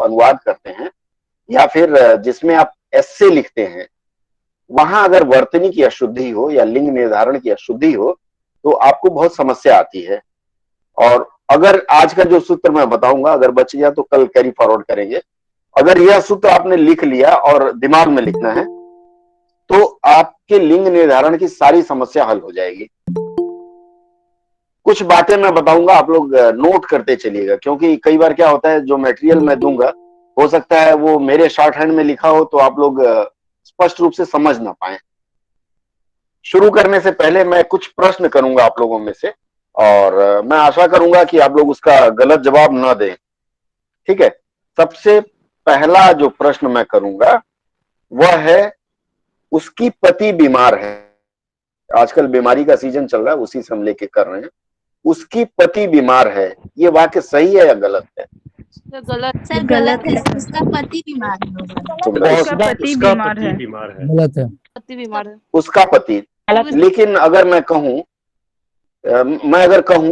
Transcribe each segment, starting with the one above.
अनुवाद करते हैं या फिर जिसमें आप एस्से लिखते हैं, वहां अगर वर्तनी की अशुद्धि हो या लिंग निर्धारण की अशुद्धि हो तो आपको बहुत समस्या आती है। और अगर आज का जो सूत्र मैं बताऊंगा अगर बच गया तो कल कैरी फॉरवर्ड करेंगे। अगर यह सूत्र आपने लिख लिया और दिमाग में लिखना है तो आपके लिंग निर्धारण की सारी समस्या हल हो जाएगी। कुछ बातें मैं बताऊंगा, आप लोग नोट करते चलिएगा, क्योंकि कई बार क्या होता है जो मटेरियल मैं दूंगा हो सकता है वो मेरे शॉर्ट हैंड में लिखा हो तो आप लोग स्पष्ट रूप से समझ ना पाए। शुरू करने से पहले मैं कुछ प्रश्न करूंगा आप लोगों में से और मैं आशा करूंगा कि आप लोग उसका गलत जवाब ना दें। ठीक है, सबसे पहला जो प्रश्न मैं करूंगा वह है, उसकी पति बीमार है। आजकल बीमारी का सीजन चल रहा है, उसी से हम लेके कर रहे हैं। उसकी पति बीमार है, ये वाक्य सही है या गलत है? गलत सर गलत है सर, उसका पति बीमार है। तो उसका पति बीमार है। गलत है। पति बीमार है। उसका पति, लेकिन अगर मैं कहूं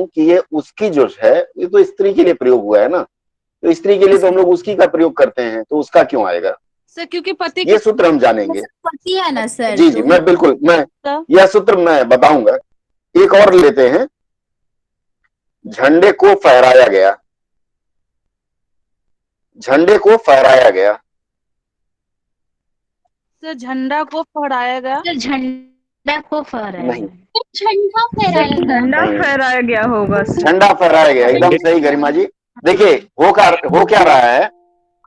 कि ये उसकी जो है, ये तो स्त्री के लिए प्रयोग हुआ है ना, तो स्त्री के लिए तो हम लोग उसकी का प्रयोग करते हैं, तो उसका क्यों आएगा? सर क्योंकि पति ये सूत्र हम जानेंगे। पति है ना सर। जी जी, मैं बिल्कुल यह सूत्र मैं बताऊंगा। एक और लेते हैं, झंडे को फहराया गया। झंडे को फहराया गया। सर झंडा को फहराया गया। झंडा को फहराया नहीं, झंडा फहराया गया होगा सर। झंडा फहराया गया, एकदम सही गरिमा जी। देखिए हो क्या रहा है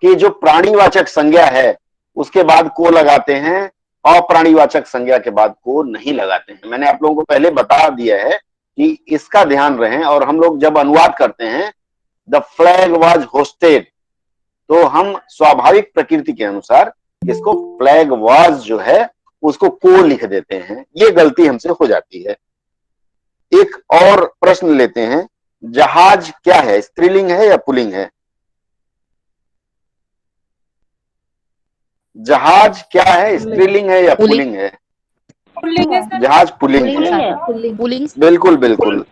कि जो प्राणीवाचक संज्ञा है उसके बाद को लगाते हैं, अप्राणीवाचक संज्ञा के बाद को नहीं लगाते हैं। मैंने आप लोगों को पहले बता दिया है कि इसका ध्यान रहे। और हम लोग जब अनुवाद करते हैं द फ्लैग वाज होस्टेड, तो हम स्वाभाविक प्रकृति के अनुसार इसको फ्लैग वाज जो है उसको को लिख देते हैं। ये गलती हमसे हो जाती है। एक और प्रश्न लेते हैं, जहाज क्या है, स्त्रीलिंग है या पुल्लिंग है? जहाज क्या है, स्त्रीलिंग है या पुल्लिंग है? जहाज पुल्लिंग है। बिल्कुल बिल्कुल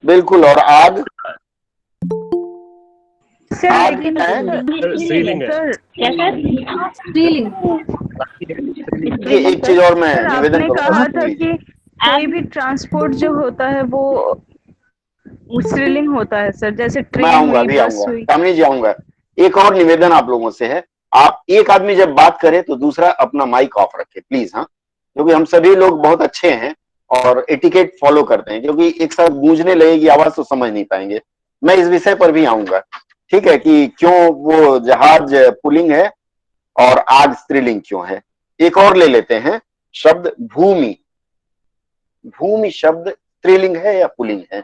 बिल्कुल। और आग? आग क्या है? एक चीज और मैं निवेदन आपने करूंगा, कहा था कि कोई भी ट्रांसपोर्ट जो होता है वो स्त्रीलिंग होता है सर, जैसे मैं ट्रेन आऊंगा, हुई, अभी बस आऊंगा, हुई। कामनी जी आऊंगा। एक और निवेदन आप लोगों से है, आप एक आदमी जब बात करे तो दूसरा अपना माइक ऑफ रखे प्लीज। हाँ, क्योंकि हम सभी लोग बहुत अच्छे हैं और एटिकेट फॉलो करते हैं, क्योंकि एक साथ गूंजने लगेगी आवाज तो समझ नहीं पाएंगे। मैं इस विषय पर भी आऊंगा, ठीक है, कि क्यों वो जहाज पुल्लिंग है और आग स्त्रीलिंग क्यों है। एक और ले लेते हैं, शब्द भूमि। भूमि शब्द स्त्रीलिंग है या पुल्लिंग है?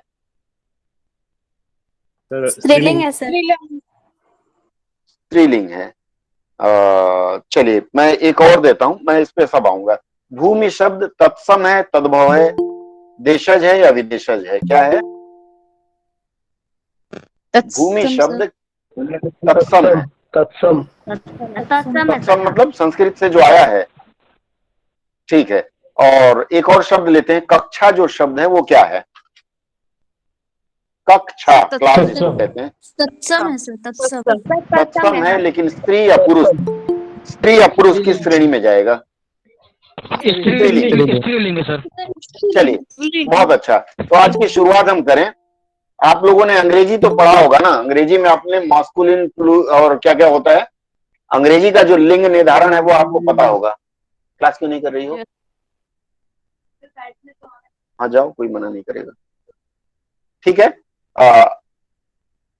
स्त्रीलिंग है सर। स्त्रीलिंग है। चलिए मैं एक और देता हूं, मैं इस पे सब आऊंगा। भूमि शब्द तत्सम है, तद्भव है, देशज है या विदेशज है, क्या है? भूमि शब्द तत्सम है। तत्सम मतलब संस्कृत से जो आया है, ठीक है। और एक और शब्द लेते हैं, कक्षा जो शब्द है वो क्या है? कक्षा, क्लास जिसको कहते हैं, तत्सम है सर, तत्सम। तत्सम है, लेकिन स्त्री या पुरुष, स्त्री या पुरुष किस श्रेणी में जाएगा? स्त्रीलिंग है सर। चलिए बहुत अच्छा। तो आज की शुरुआत हम करें। आप लोगों ने अंग्रेजी तो पढ़ा होगा ना, अंग्रेजी में आपने मास्कुलिन और क्या क्या होता है, अंग्रेजी का जो लिंग निर्धारण है वो आपको पता होगा। क्लास क्यों नहीं कर रही हो? हाँ जाओ, कोई मना नहीं करेगा, ठीक है।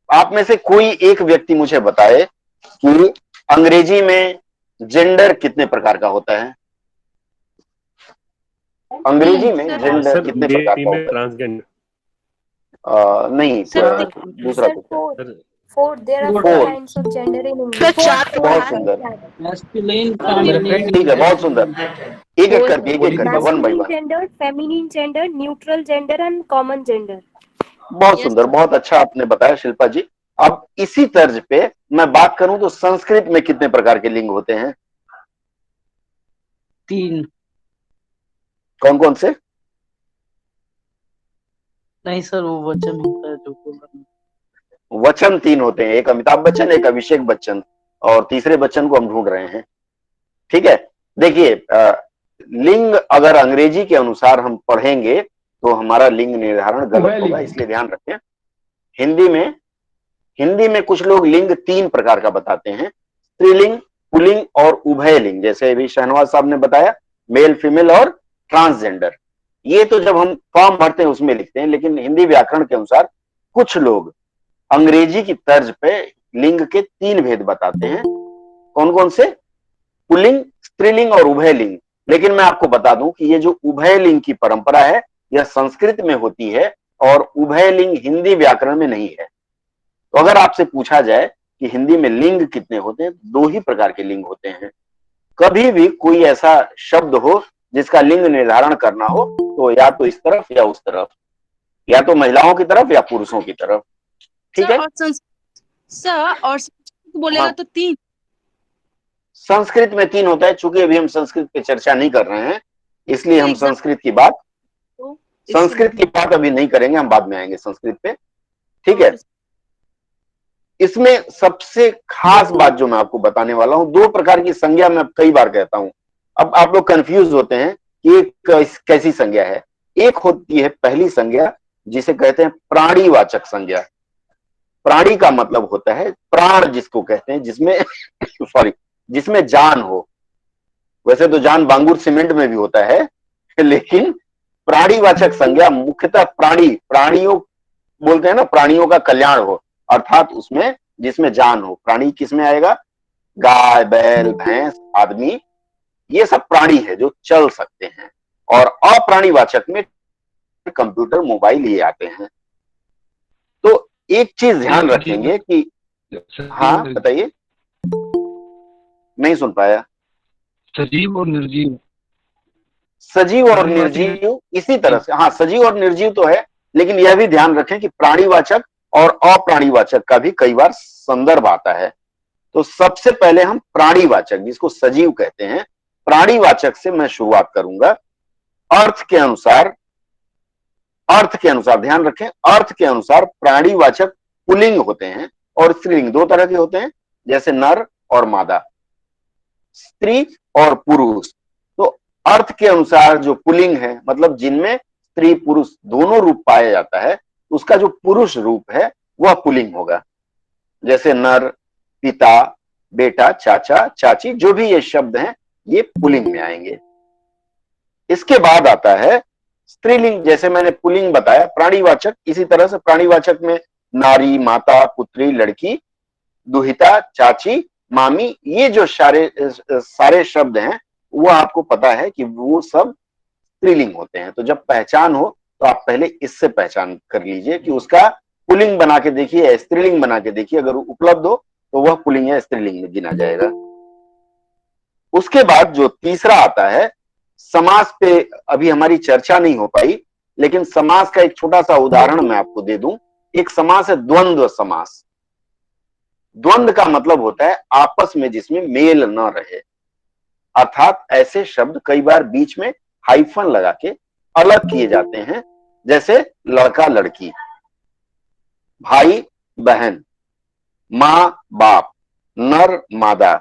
आप में से कोई एक व्यक्ति मुझे बताए कि अंग्रेजी में जेंडर कितने प्रकार का होता है? अंग्रेजी में जेंडर कितने प्रकार का होता है? नहीं, दूसरा कुछ है। Four. There are four kinds of gender in English. बहुत सुंदर, ठीक है, बहुत सुंदर। एक एक करके one by one. Gender, feminine gender, neutral gender and common gender. बहुत सुंदर, बहुत अच्छा आपने बताया शिल्पा जी। अब इसी तर्ज पे मैं बात करूं तो संस्कृत में कितने प्रकार के लिंग होते हैं? 3। कौन कौन से? नहीं सर, वो वचन होता है जो बोला। वचन 3 होते हैं, एक अमिताभ बच्चन, एक अभिषेक बच्चन। और तीसरे वचन को हम ढूंढ रहे हैं। ठीक है, देखिए लिंग अगर अंग्रेजी के अनुसार हम पढ़ेंगे तो हमारा लिंग निर्धारण गलत होगा, इसलिए ध्यान रखें। हिंदी में कुछ लोग लिंग 3 प्रकार का बताते हैं, स्त्रीलिंग, पुल्लिंग और उभयलिंग। जैसे अभी शहनवाज साहब ने बताया, मेल, फीमेल और ट्रांसजेंडर। ये तो जब हम फॉर्म भरते हैं उसमें लिखते हैं, लेकिन हिंदी व्याकरण के अनुसार कुछ लोग अंग्रेजी की तर्ज पे लिंग के 3 भेद बताते हैं। कौन कौन से? पुल्लिंग, स्त्रीलिंग और उभयलिंग। लेकिन मैं आपको बता दूं कि ये जो उभयलिंग की परंपरा है यह संस्कृत में होती है और उभयलिंग हिंदी व्याकरण में नहीं है। तो अगर आपसे पूछा जाए कि हिंदी में लिंग कितने होते हैं, 2 ही प्रकार के लिंग होते हैं। कभी भी कोई ऐसा शब्द हो जिसका लिंग निर्धारण करना हो तो या तो इस तरफ या उस तरफ, या तो महिलाओं की तरफ या पुरुषों की तरफ। ठीक है, और संस्कृत बोलेगा हाँ। तो 3। संस्कृत में 3 होता है, चूंकि अभी हम संस्कृत पे चर्चा नहीं कर रहे हैं, इसलिए हम एग्जाम संस्कृत की बात अभी नहीं करेंगे, हम बाद में आएंगे संस्कृत पे। ठीक है, इसमें सबसे खास बात जो मैं आपको बताने वाला हूं, 2 प्रकार की संज्ञा मैं कई बार कहता हूं। अब आप लोग कंफ्यूज होते हैं कि ये कैसी संज्ञा है। एक होती है पहली संज्ञा जिसे कहते हैं प्राणीवाचक संज्ञा। प्राणी का मतलब होता है प्राण, जिसको कहते हैं जिसमें सॉरी जिसमें जान हो। वैसे तो जान बांगुर सीमेंट में भी होता है, लेकिन प्राणीवाचक संज्ञा मुख्यतः प्राणियों बोलते हैं ना, प्राणियों का कल्याण हो, अर्थात उसमें जिसमें जान हो। प्राणी किसमें आएगा? गाय, बैल, भैंस, आदमी, ये सब प्राणी है जो चल सकते हैं। और अप्राणीवाचक में कंप्यूटर, मोबाइल ये आते हैं। तो एक चीज ध्यान रखेंगे कि, हाँ बताइए, नहीं सुन पाया। सजीव और निर्जीव। सजीव और निर्जीव इसी तरह से, हाँ सजीव और निर्जीव तो है, लेकिन यह भी ध्यान रखें कि प्राणीवाचक और अप्राणीवाचक का भी कई बार संदर्भ आता है। तो सबसे पहले हम प्राणीवाचक, जिसको सजीव कहते हैं, प्राणीवाचक से मैं शुरुआत करूंगा। अर्थ के अनुसार ध्यान रखें, अर्थ के अनुसार प्राणीवाचक पुल्लिंग होते हैं और स्त्रीलिंग 2 तरह के होते हैं, जैसे नर और मादा, स्त्री और पुरुष। तो अर्थ के अनुसार जो पुल्लिंग है, मतलब जिनमें स्त्री पुरुष दोनों रूप पाया जाता है, उसका जो पुरुष रूप है वह पुल्लिंग होगा। जैसे नर, पिता, बेटा, चाचा, चाची, जो भी ये शब्द हैं ये पुल्लिंग में आएंगे। इसके बाद आता है स्त्रीलिंग। जैसे मैंने पुल्लिंग बताया, प्राणीवाचक, इसी तरह से प्राणीवाचक में नारी, माता, पुत्री, लड़की, दुहिता, चाची, मामी, ये जो सारे शब्द हैं वो आपको पता है कि वो सब स्त्रीलिंग होते हैं। तो जब पहचान हो तो आप पहले इससे पहचान कर लीजिए कि उसका पुल्लिंग बना के देखिए या स्त्रीलिंग बना के देखिए, अगर उपलब्ध हो तो वह पुल्लिंग या स्त्रीलिंग में गिना जाएगा। उसके बाद जो तीसरा आता है, समास पे अभी हमारी चर्चा नहीं हो पाई, लेकिन समास का एक छोटा सा उदाहरण मैं आपको दे दूं। एक समास है द्वंद्व समास। द्वंद्व का मतलब होता है आपस में जिसमें मेल न रहे, अर्थात ऐसे शब्द कई बार बीच में हाइफन लगा के अलग किए जाते हैं, जैसे लड़का लड़की, भाई बहन, मां बाप, नर मादा,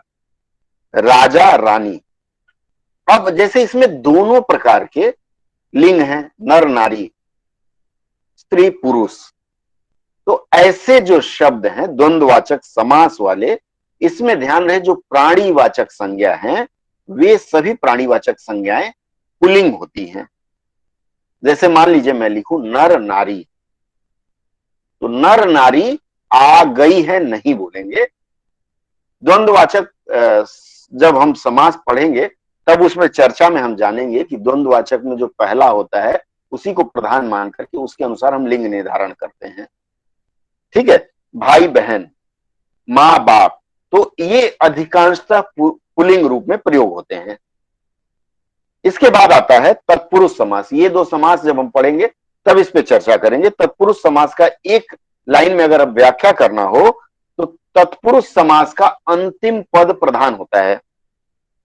राजा रानी। अब जैसे इसमें दोनों प्रकार के लिंग हैं, नर नारी, स्त्री पुरुष, तो ऐसे जो शब्द हैं द्वंद्ववाचक समास वाले, इसमें ध्यान रहे जो प्राणीवाचक संज्ञा हैं वे सभी प्राणीवाचक संज्ञाएं पुल्लिंग होती हैं। जैसे मान लीजिए मैं लिखूं नर नारी, तो नर नारी आ गई है नहीं बोलेंगे। द्वंद्ववाचक जब हम समास पढ़ेंगे तब उसमें चर्चा में हम जानेंगे कि द्वंद्ववाचक में जो पहला होता है उसी को प्रधान मान करके उसके अनुसार हम लिंग निर्धारण करते हैं। ठीक है, भाई बहन, मां बाप, तो ये अधिकांशतः पुल्लिंग रूप में प्रयोग होते हैं। इसके बाद आता है तत्पुरुष समास। ये 2 समास जब हम पढ़ेंगे तब इस पे चर्चा करेंगे। तत्पुरुष समास का एक लाइन में अगर व्याख्या करना हो तो तत्पुरुष समास का अंतिम पद प्रधान होता है।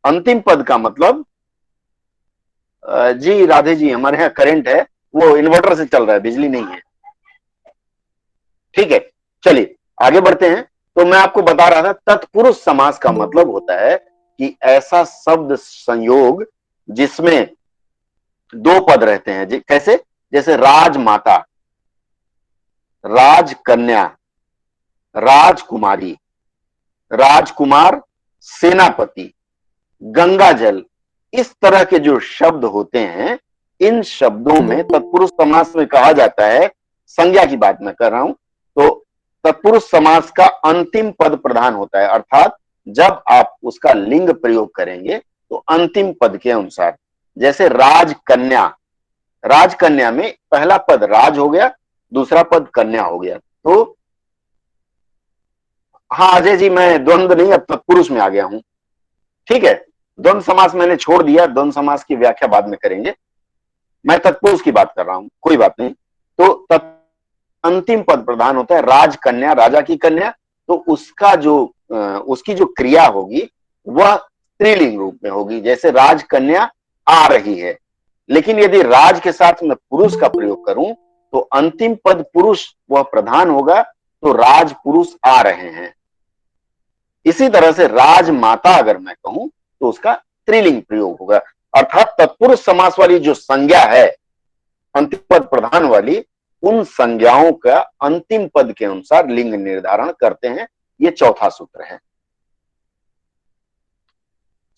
अंतिम पद का मतलब, जी राधे जी, हमारे यहाँ करंट है, वो इन्वर्टर से चल रहा है, बिजली नहीं है। ठीक है, चलिए आगे बढ़ते हैं। तो मैं आपको बता रहा था तत्पुरुष समास का मतलब होता है कि ऐसा शब्द संयोग जिसमें दो पद रहते हैं। कैसे? जैसे राजमाता, राजकन्या, राजकुमारी, राजकुमार, सेनापति, गंगा जल, इस तरह के जो शब्द होते हैं, इन शब्दों में तत्पुरुष समास में कहा जाता है, संज्ञा की बात मैं कर रहा हूं, तो तत्पुरुष समास का अंतिम पद प्रधान होता है। अर्थात जब आप उसका लिंग प्रयोग करेंगे तो अंतिम पद के अनुसार, जैसे राजकन्या, राजकन्या में पहला पद राज हो गया, दूसरा पद कन्या हो गया। तो हाँ अजय जी, मैं द्वंद्व नहीं, अब तत्पुरुष में आ गया हूं। ठीक है, द्वंद्व समास मैंने छोड़ दिया, द्वंद्व समास की व्याख्या बाद में करेंगे, मैं तत्पुरुष की बात कर रहा हूं, कोई बात नहीं। तो अंतिम पद प्रधान होता है। राजकन्या, राजा की कन्या, तो उसका जो उसकी जो क्रिया होगी वह स्त्रीलिंग रूप में होगी, जैसे राजकन्या आ रही है। लेकिन यदि राज के साथ मैं पुरुष का प्रयोग करूं तो अंतिम पद पुरुष वह प्रधान होगा, तो राज पुरुष आ रहे हैं। इसी तरह से राजमाता अगर मैं कहूं तो उसका स्त्रीलिंग प्रयोग होगा। अर्थात तत्पुरुष समास वाली जो संज्ञा है अंतिम पद प्रधान वाली, उन संज्ञाओं का अंतिम पद के अनुसार लिंग निर्धारण करते हैं। ये चौथा सूत्र है।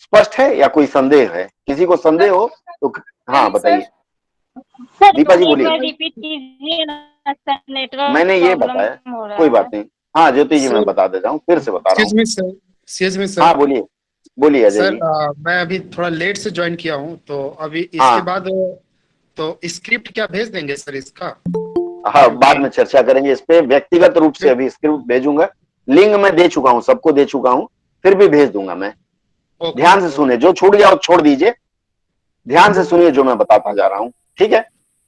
स्पष्ट है या कोई संदेह है? किसी को संदेह हो तो हाँ बताइए। दीपा जी बोलिए। रिपीट कीजिए ना सर, नेटवर्क मैंने ये प्रॉब्लम बताया, हो रहा कोई है। बात नहीं। हाँ ज्योति जी, मैं सर, बता देता हूँ, फिर से बता रहा हूँ। Excuse me sir. हाँ बोलिए, बोलिए अजय सर जी। मैं अभी थोड़ा लेट से ज्वाइन किया हूँ, तो अभी इसके हाँ। बाद तो स्क्रिप्ट क्या भेज देंगे सर इसका? हाँ बाद में चर्चा करेंगे इस पे, व्यक्तिगत रूप से अभी स्क्रिप्ट भेजूंगा। लिंक मैं दे चुका हूँ, सबको दे चुका हूँ, फिर भी भेज दूंगा मैं। ध्यान से सुने, जो छूट गया वो छोड़ दीजिए, ध्यान से सुनिए जो मैं बताता जा रहा हूं। ठीक है,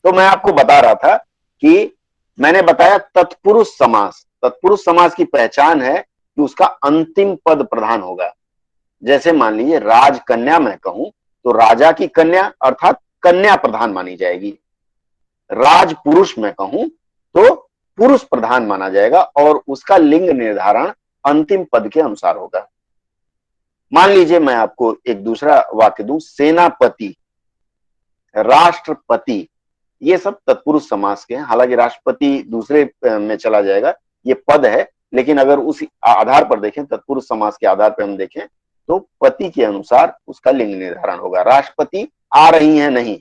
तो मैं आपको बता रहा था कि मैंने बताया तत्पुरुष समास। तत्पुरुष समास की पहचान है कि उसका अंतिम पद प्रधान होगा। जैसे मान लीजिए राजकन्या मैं कहूं तो राजा की कन्या अर्थात कन्या प्रधान मानी जाएगी। राज पुरुष मैं कहूं तो पुरुष प्रधान माना जाएगा और उसका लिंग निर्धारण अंतिम पद के अनुसार होगा। मान लीजिए मैं आपको एक दूसरा वाक्य दूं, सेनापति, राष्ट्रपति, ये सब तत्पुरुष समास के हैं। हालांकि राष्ट्रपति दूसरे में चला जाएगा, ये पद है, लेकिन अगर उस आधार पर देखें, तत्पुरुष समास के आधार पर हम देखें तो पति के अनुसार उसका लिंग निर्धारण होगा। राष्ट्रपति आ रही हैं नहीं,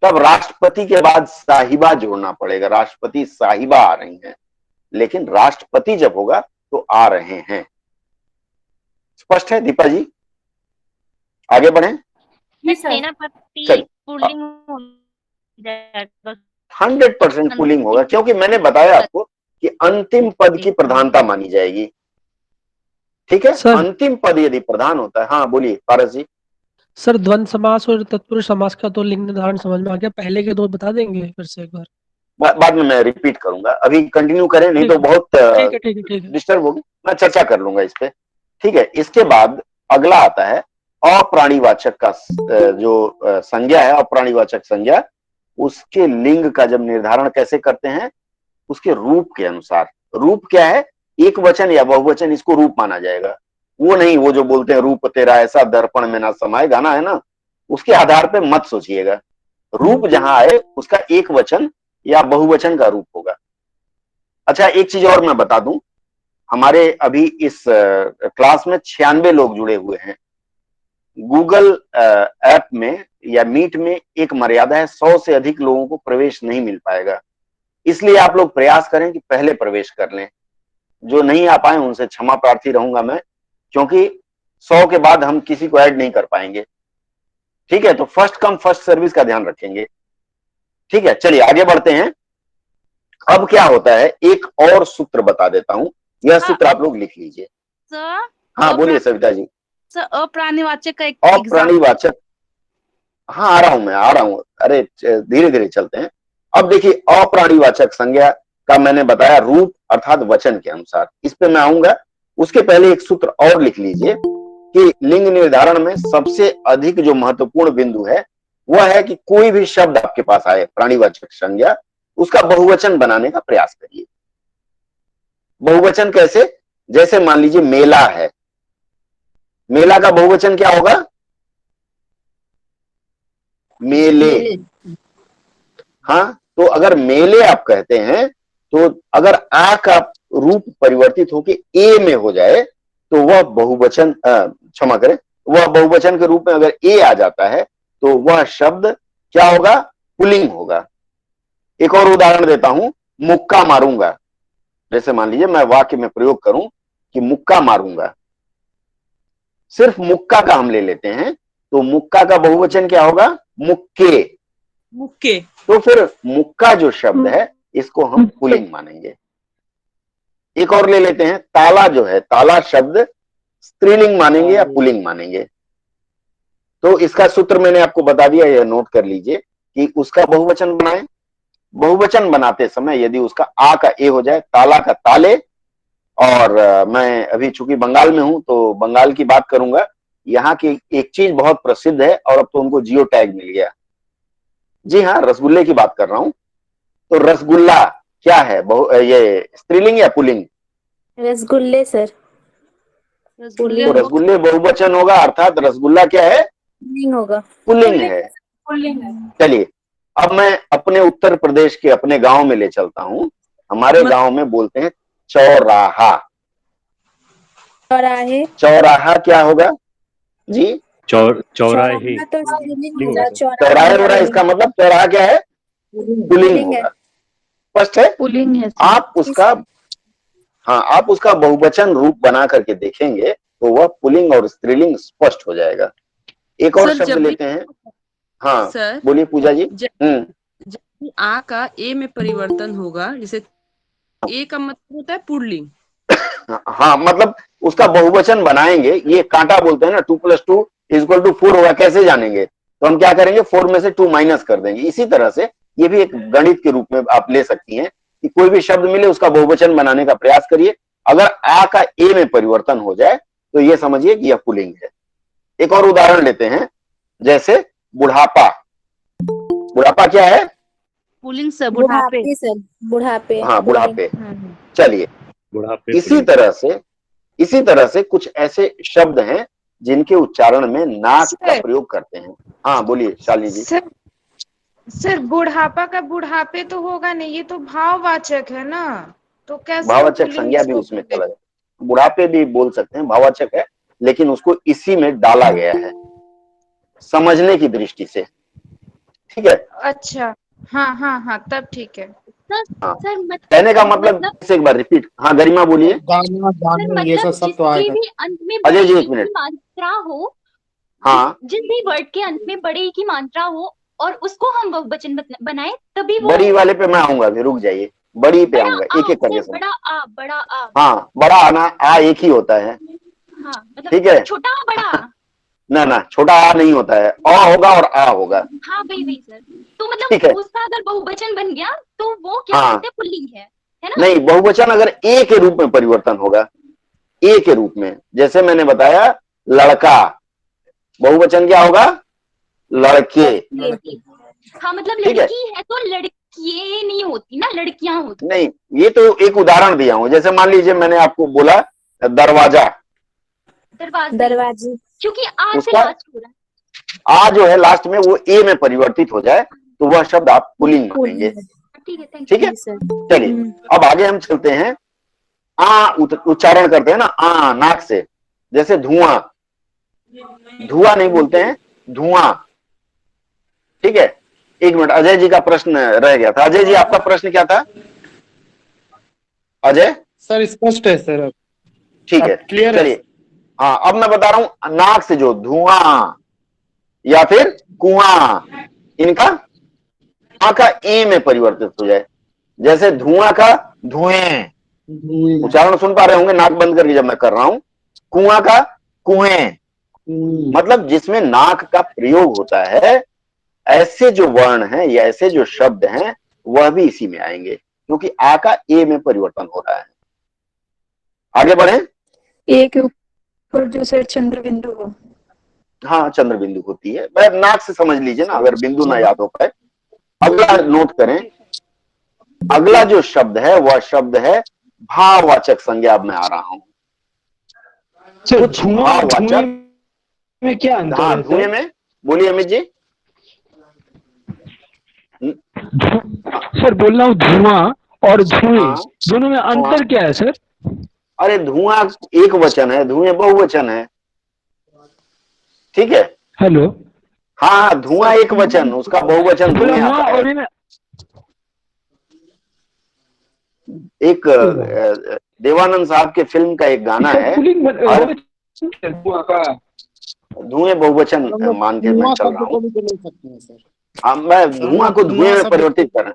तब राष्ट्रपति के बाद साहिबा जोड़ना पड़ेगा। राष्ट्रपति साहिबा आ रही हैं, लेकिन राष्ट्रपति जब होगा तो आ रहे हैं। स्पष्ट है दीपा जी? आगे बढ़े। सेनापति पुल्लिंग हो जाएगा। 100% पुलिंग होगा, क्योंकि मैंने बताया आपको कि अंतिम पद की प्रधानता मानी जाएगी। ठीक है, अंतिम पद यदि प्रधान होता है। हाँ बोलिए पारस जी। सर द्वंद्व समास और तत्पुरुष समास का तो लिंग निर्धारण समझ में आ गया, पहले के दो बता देंगे फिर से एक बार? बाद में मैं रिपीट करूंगा, अभी कंटिन्यू करें, नहीं तो बहुत ठीक है। डिस्टर्ब होगी। मैं चर्चा कर लूंगा इस पे। ठीक है, इसके बाद अगला आता है अप्राणीवाचक का जो संज्ञा है, अप्राणीवाचक संज्ञा, उसके लिंग का जब निर्धारण कैसे करते हैं? उसके रूप के अनुसार। रूप क्या है? एक वचन या बहुवचन, इसको रूप माना जाएगा। वो नहीं, वो जो बोलते हैं रूप तेरा ऐसा दर्पण में ना समाये, गाना है ना, उसके आधार पे मत सोचिएगा। रूप जहां आए उसका एक वचन या बहुवचन का रूप होगा। अच्छा एक चीज और मैं बता दूं, हमारे अभी इस क्लास में 96 लोग जुड़े हुए हैं। गूगल ऐप में या मीट में एक मर्यादा है, 100 से अधिक लोगों को प्रवेश नहीं मिल पाएगा। इसलिए आप लोग प्रयास करें कि पहले प्रवेश कर लें। जो नहीं आ पाए उनसे क्षमा प्रार्थी रहूंगा मैं, क्योंकि 100 के बाद हम किसी को ऐड नहीं कर पाएंगे। ठीक है, तो फर्स्ट कम फर्स्ट सर्विस का ध्यान रखेंगे। ठीक है, चलिए आगे बढ़ते हैं। अब क्या होता है, एक और सूत्र बता देता हूं, यह सूत्र आप लोग लिख लीजिए। सर हाँ बोलिए सविता जी। सर अप्राणीवाचक का एक अप्राणीवाचक, हाँ आ रहा हूं, अरे धीरे धीरे चलते हैं। अब देखिए अप्राणीवाचक संज्ञा का मैंने बताया रूप अर्थात वचन के अनुसार, इस पे मैं आऊंगा। उसके पहले एक सूत्र और लिख लीजिए कि लिंग निर्धारण में सबसे अधिक जो महत्वपूर्ण बिंदु है वह है कि कोई भी शब्द आपके पास आए प्राणीवाचक संज्ञा, उसका बहुवचन बनाने का प्रयास करिए। बहुवचन कैसे? जैसे मान लीजिए मेला है, मेला का बहुवचन क्या होगा? मेले। हाँ, तो अगर मेले आप कहते हैं तो अगर आ का रूप परिवर्तित होकर ए में हो जाए तो वह बहुवचन, क्षमा करें, वह बहुवचन के रूप में अगर ए आ जाता है तो वह शब्द क्या होगा? पुल्लिंग होगा। एक और उदाहरण देता हूं, मुक्का मारूंगा। जैसे मान लीजिए मैं वाक्य में प्रयोग करूं कि मुक्का मारूंगा, सिर्फ मुक्का का हम ले लेते हैं तो मुक्का का बहुवचन क्या होगा? मुक्के। मुक्के। तो फिर मुक्का जो शब्द है इसको हम पुल्लिंग मानेंगे। एक और ले लेते हैं, ताला जो है, ताला शब्द स्त्रीलिंग मानेंगे या पुल्लिंग मानेंगे? तो इसका सूत्र मैंने आपको बता दिया, यह नोट कर लीजिए कि उसका बहुवचन बनाएं। बहुवचन बनाते समय यदि उसका आ का ए हो जाए, ताला का ताले, और मैं अभी चूंकि बंगाल में हूं तो बंगाल की बात करूंगा। यहाँ की एक चीज बहुत प्रसिद्ध है और अब तो उनको जियो टैग मिल गया। जी हाँ, रसगुल्ले की बात कर रहा हूं। तो रसगुल्ला क्या है? ये स्त्रीलिंग या पुल्लिंग? रसगुल्ले सर। तो रसगुल्ले बहुवचन होगा, अर्थात रसगुल्ला क्या है? पुल्लिंग होगा। पुल्लिंग है। चलिए, अब मैं अपने उत्तर प्रदेश के अपने गांव में ले चलता हूं। हमारे गांव में बोलते हैं चौराहा। चौराहे। चौराहा क्या होगा जी? चौराहे। तो स्त्रीलिंग होगा। चौराहे हो रहा है, इसका मतलब चौराहा क्या है? पुल्लिंग होगा। स्पष्ट है? पुल्लिंग है सर। आप उसका, हाँ, आप उसका बहुवचन रूप बना करके देखेंगे तो वह पुल्लिंग और स्त्रीलिंग स्पष्ट हो जाएगा। एक और शब्द लेते हैं। हाँ सर, बोलिए पूजा जी। जब आ का ए में परिवर्तन होगा, जैसे ए का मतलब होता है पुल्लिंग। हाँ, मतलब उसका बहुवचन बनाएंगे। ये कांटा बोलते हैं ना, 2 + 2 = 4 होगा, कैसे जानेंगे? तो हम क्या करेंगे? 4 में से 2 माइनस कर देंगे। इसी तरह से ये भी एक गणित के रूप में आप ले सकती हैं कि कोई भी शब्द मिले उसका बहुवचन बनाने का प्रयास करिए। अगर आ का ए में परिवर्तन हो जाए तो ये समझिए कि यह पुल्लिंग है। एक और उदाहरण लेते हैं, जैसे बुढ़ापा। बुढ़ापा क्या है? पुल्लिंग से बुढ़ापे सर। बुढ़ापे। हाँ, बुढ़ापे। चलिए, बुढ़ापे। इसी तरह से कुछ ऐसे शब्द हैं जिनके उच्चारण में नाक का प्रयोग करते हैं। हाँ बोलिए शालिनी जी। सर बुढ़ापा का बुढ़ापे तो होगा नहीं, ये तो भाववाचक है ना, तो कैसे भाववाचक संज्ञा भी उसमें चला है। बुढ़ापे भी बोल सकते हैं, भाववाचक है, लेकिन उसको इसी में डाला गया है समझने की दृष्टि से। ठीक है? अच्छा, हाँ हाँ हाँ, तब ठीक है। हाँ, कहने का मतलब एक बार रिपीट। हाँ गरिमा बोलिए। गाना गाना ये सब तो आएगा। अंत में अजय जी एक मिनट। मात्रा हो, हाँ, जिस भी वर्ड के अंत में बड़े की मात्रा हो और उसको हम बहुवचन बनाए तभी वो। बड़ी वाले पे मैं आऊंगा, अभी रुक जाइए, बड़ी पे आऊंगा, एक एक करके। बड़ा आ, बड़ा आ। हाँ, बड़ा आना, आ एक ही होता है। हाँ, मतलब ठीक है? छोटा बड़ा। ना, छोटा आ नहीं होता है, अ होगा और आ होगा। हाँ वही सर। तो ठीक है। मतलब उसका अगर बहुवचन बन गया तो वो क्या हाँ, कहते हैं? पुल्लिंग है ना? नहीं, बहुवचन अगर ए के रूप में परिवर्तन होगा, ए के रूप में, जैसे मैंने बताया लड़का, बहुवचन क्या होगा? लड़के। हाँ, मतलब ठीक है? लड़की है तो लड़कियां नहीं होती ना, लड़कियां होती। नहीं, ये तो एक उदाहरण दिया हूं। जैसे मान लीजिए मैंने आपको बोला दरवाजा, दरवाजे, क्योंकि आ से उसका लास्ट हो रहा है। आ जो है लास्ट में वो ए में परिवर्तित हो जाए तो वह शब्द आप पुल्लिंग मानेंगे। ठीक है, थैंक ठीक है? सर। चलिए अब आगे हम चलते हैं। आ उच्चारण करते हैं ना, आ नाक से। जैसे धुआं, धुआं नहीं बोलते हैं, धुआं। ठीक है? एक मिनट, अजय जी का प्रश्न रह गया था। अजय जी आपका प्रश्न क्या था? अजय सर स्पष्ट है सर अब। ठीक है, क्लियर है। चलिए। हाँ, अब मैं बता रहा हूं, नाक से जो धुआं या फिर कुआं, इनका आ का ए में परिवर्तित हो जाए। जैसे धुआं का धुएं, उच्चारण सुन पा रहे होंगे नाक बंद करके जब मैं कर रहा हूं। कुआं का कुएं, मतलब जिसमें नाक का प्रयोग होता है, ऐसे जो वर्ण हैं या ऐसे जो शब्द हैं वह भी इसी में आएंगे, क्योंकि आ का ए में परिवर्तन हो रहा है। आगे बढ़े। ए के ऊपर जो सर चंद्र बिंदु हो। हाँ, चंद्र बिंदु होती है, वह नाक से समझ लीजिए ना, अगर बिंदु ना याद हो पाए। अगला नोट करें, अगला जो शब्द है वह शब्द है भाववाचक संज्ञा अब मैं आ रहा हूं। सर कुछ धुआं भाववाचक, धुएं में क्या अंतर हाँ है धुएं सर? में, बोलिए अमित जी। सर बोल रहा हूँ धुआं और धुएं हाँ दोनों में हाँ, अंतर क्या है सर? अरे धुआं एक वचन है, धुएं बहुवचन है, ठीक है। हेलो, हाँ हाँ, धुआं एक वचन, उसका बहुवचन बोला धुएं हुआ आता है। और में एक देवानंद साहब के फिल्म का एक गाना है, पुलिंग हर धुआं का धुएं बहुवचन मान के मैं चल रहा हूँ। हाँ, मैं धुआं को धुएं में परिवर्तित कर रहा हूं।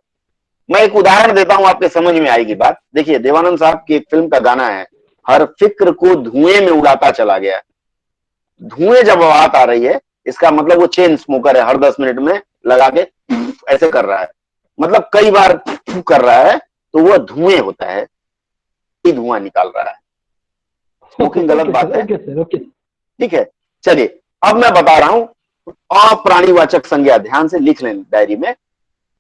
मैं एक उदाहरण देता हूं, आपके समझ में आएगी बात। देखिए देवानंद साहब की एक फिल्म का गाना है, हर फिक्र को धुएं में उड़ाता चला गया। धुएं जब बात आ रही है, इसका मतलब वो चेन स्मोकर है, हर 10 मिनट में लगा के ऐसे कर रहा है, मतलब कई बार कर रहा है, तो वो धुएं होता है, धुआं निकाल रहा है। स्मोकिंग गलत बात है, ओके सर, ओके। ठीक है। चलिए अब मैं बता रहा हूं अप्राणीवाचक संज्ञा, ध्यान से लिख लें डायरी में।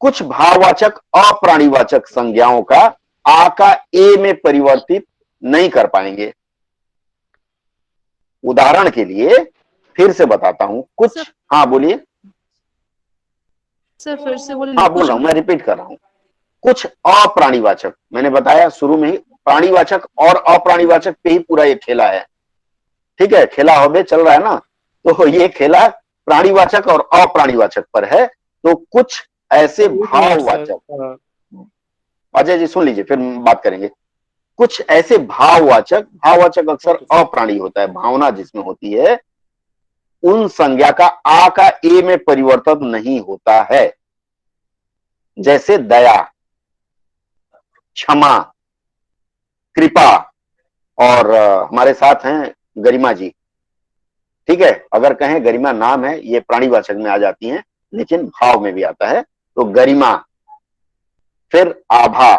कुछ भाववाचक अप्राणीवाचक संज्ञाओं का आ का ए में परिवर्तित नहीं कर पाएंगे। उदाहरण के लिए फिर से बताता हूं, कुछ, हाँ बोलिए। सर फिर से बोलिए। हाँ बोल रहा हूं, मैं रिपीट कर रहा हूं। कुछ अप्राणीवाचक, मैंने बताया शुरू में ही, प्राणीवाचक और अप्राणीवाचक पे ही पूरा ये खेला है, ठीक है। खेला हो चल रहा है ना, तो ये खेला प्राणीवाचक और अप्राणीवाचक पर है। तो कुछ ऐसे भाववाचक, अजय जी सुन लीजिए फिर बात करेंगे। कुछ ऐसे भाववाचक, भाववाचक अक्सर अप्राणी होता है, भावना जिसमें होती है, उन संज्ञा का आ का ए में परिवर्तन नहीं होता है। जैसे दया, क्षमा, कृपा, और हमारे साथ हैं गरिमा जी, ठीक है। अगर कहें गरिमा नाम है, ये प्राणीवाचक में आ जाती हैं, लेकिन भाव में भी आता है। तो गरिमा, फिर आभा,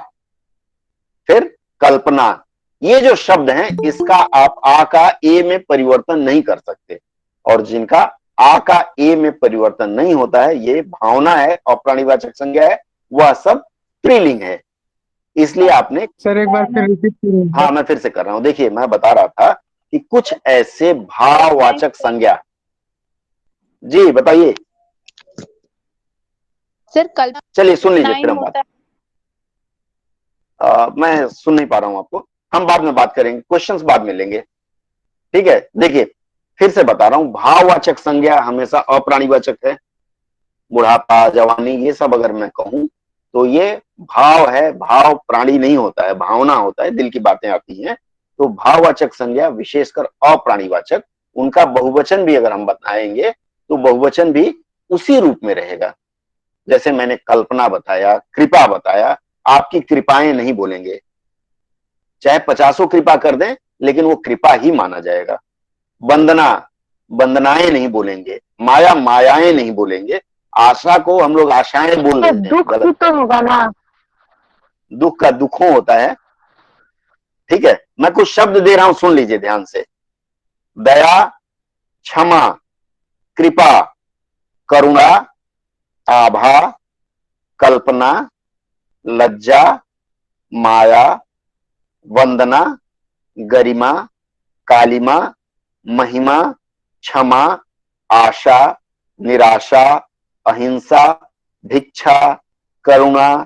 फिर कल्पना, ये जो शब्द हैं, इसका आप आ का ए में परिवर्तन नहीं कर सकते। और जिनका आ का ए में परिवर्तन नहीं होता है, ये भावना है, अप्राणीवाचक संज्ञा है, वह सब स्त्रीलिंग है। इसलिए आपने, सर एक बार फिर रिपीट करें। हाँ मैं फिर से कर रहा हूं। देखिए मैं बता रहा था कि कुछ ऐसे भाववाचक संज्ञा, जी बताइए। सर कल चलिए सुन लीजिए फिर हम बात, मैं सुन नहीं पा रहा हूं आपको, हम बाद में बात करेंगे, क्वेश्चंस बाद में लेंगे, ठीक है। देखिए फिर से बता रहा हूं, भाववाचक संज्ञा हमेशा अप्राणीवाचक है। बुढ़ापा, जवानी, ये सब अगर मैं कहूं तो ये भाव है, भाव प्राणी नहीं होता है, भावना होता है, दिल की बातें आती हैं। तो भाववाचक संज्ञा विशेषकर अप्राणीवाचक, उनका बहुवचन भी अगर हम बताएंगे तो बहुवचन भी उसी रूप में रहेगा। जैसे मैंने कल्पना बताया, कृपा बताया, आपकी कृपाएं नहीं बोलेंगे, चाहे 50 कृपा कर दें, लेकिन वो कृपा ही माना जाएगा। वंदना, वंदनाएं नहीं बोलेंगे, माया, मायाएं नहीं बोलेंगे। आशा को हम लोग आशाएं बोल देते हैं, दुख भी गलत। तो होगा ना। दुख का दुखों होता है, ठीक है। मैं कुछ शब्द दे रहा हूं, सुन लीजिए ध्यान से। दया, क्षमा, कृपा, करुणा, आभा, कल्पना, लज्जा, माया, वंदना, गरिमा, कालिमा, महिमा, क्षमा, आशा, निराशा, अहिंसा, भिक्षा, करुणा,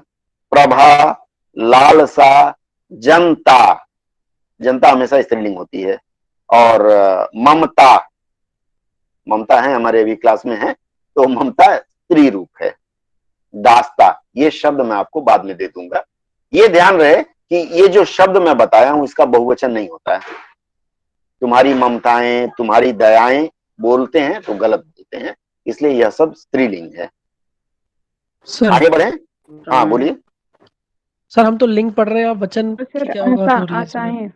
प्रभा, लालसा, जनता, जनता हमेशा स्त्रीलिंग होती है, और ममता, ममता है हमारे अभी क्लास में है, तो ममता स्त्री रूप है। दास्ता, ये शब्द मैं आपको बाद में दे दूंगा। ये ध्यान रहे कि ये जो शब्द मैं बताया हूं, इसका बहुवचन नहीं होता है। तुम्हारी ममताएं, तुम्हारी दयाएं बोलते हैं तो गलत बोलते हैं, इसलिए यह सब स्त्रीलिंग है। सर आगे बढ़े, हाँ बोलिए। सर हम तो लिंग पढ़ रहे हैं, आप वचन सर क्या होगा आशा थोड़ी आशाएं।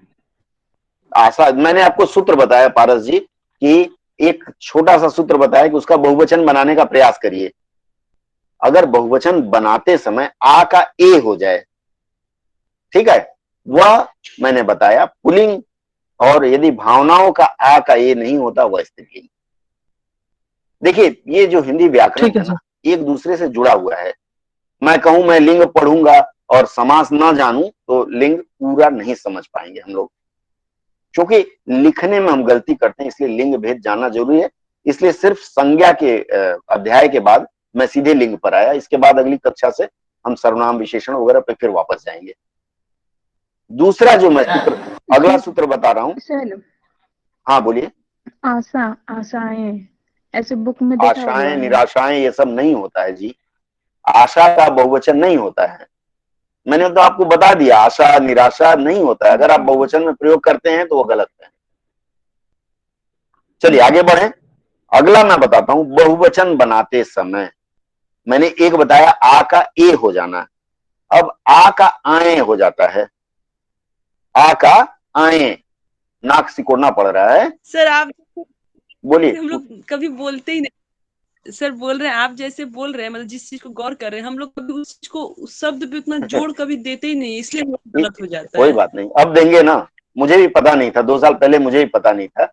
आशा, मैंने आपको सूत्र बताया पारस जी, कि एक छोटा सा सूत्र बताया कि उसका बहुवचन बनाने का प्रयास करिए। अगर बहुवचन बनाते समय आ का ए हो जाए, ठीक है, वह मैंने बताया पुल्लिंग, और यदि भावनाओं का आ का ए नहीं होता, वह स्त्रीलिंग। देखिए ये जो हिंदी व्याकरण ठीक है है ना, एक दूसरे से जुड़ा हुआ है। मैं कहूं मैं लिंग पढ़ूंगा और समास ना जानूं तो लिंग पूरा नहीं समझ पाएंगे हम लोग, क्योंकि लिखने में हम गलती करते हैं, इसलिए लिंग भेद जानना जरूरी है। इसलिए सिर्फ संज्ञा के अध्याय के बाद मैं सीधे लिंग पर आया। इसके बाद अगली कक्षा से हम सर्वनाम विशेषण वगैरह पे फिर वापस जाएंगे। दूसरा जो मैं सूत्र, अगला सूत्र बता रहा हूं। सर हाँ बोलिए। आशाएं ऐसे बुक में देखा हुआ आशाएं है। निराशाएं ये सब नहीं होता है जी। आशा का बहुवचन नहीं होता है, मैंने तो आपको बता दिया, आशा निराशा नहीं होता है। अगर आप बहुवचन में प्रयोग करते हैं तो वो गलत है। चलिए आगे बढ़ें। अगला मैं बताता हूं, बहुवचन बनाते समय मैंने एक बताया आ का ए हो जाना, अब आ का आए हो जाता है। आ का आए, नाक सिकोड़ना पड़ रहा है। सर आप बोलिए। हम लोग कभी बोलते ही नहीं। सर बोल रहे हैं, आप जैसे बोल रहे हैं, मतलब जिस चीज को गौर कर रहे हैं, हम लोग कभी उस चीज को, उस शब्द पे उतना जोड़ कभी देते ही नहीं, इसलिए गलत हो जाता कोई है। बात नहीं, अब देंगे ना। मुझे भी पता नहीं था, 2 साल पहले मुझे भी पता नहीं था।